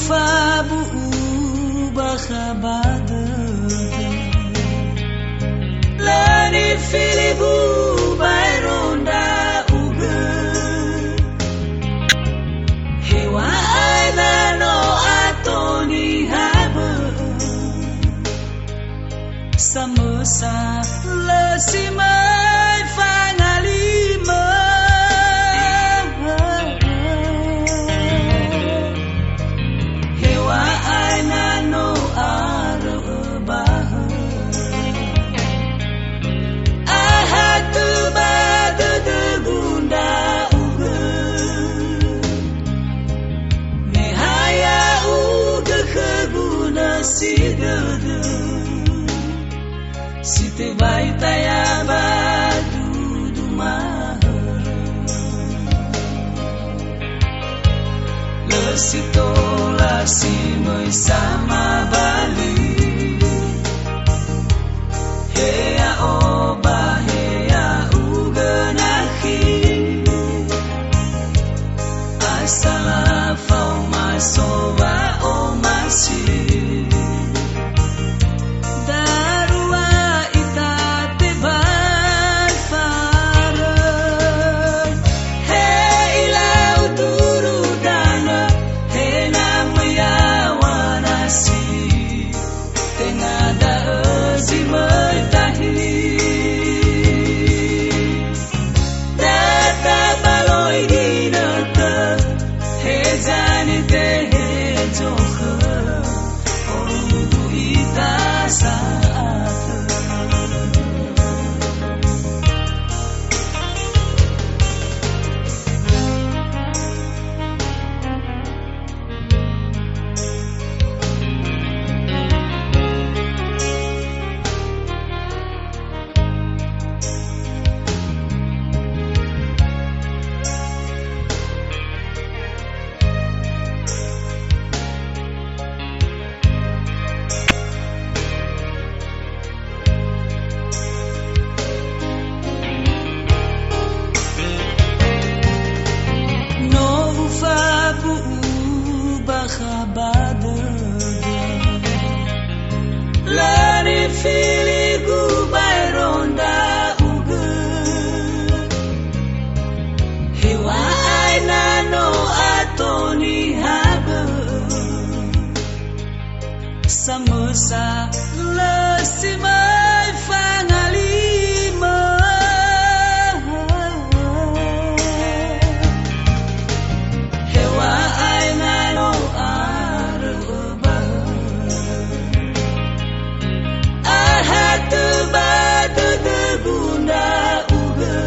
fabu bakhabada lani filibu bayronda uga hewa aina no atoni haba samosa lesimai fangalima hewa aina no arabah ahatu badu degunda uga nehaya uga keguna sidadu Site baita ya badu dumah Lesito lasi sama bali Hea oba hea uganahi Asala fau masoba o masih Lani filigu bayronda uga hewa aina no atoni haba samosa lesimai fangalima hewa aina no ahatu badu degunda uga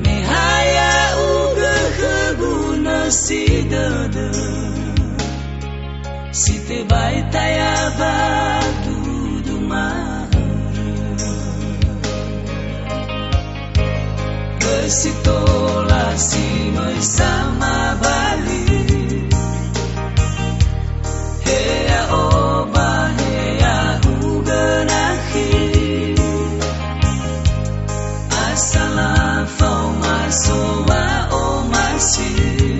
nehaya uga keguna sidada site baita ya badu dumah Besito lasi sama bali Hea oba hea uganahi Asala fau masowa o masih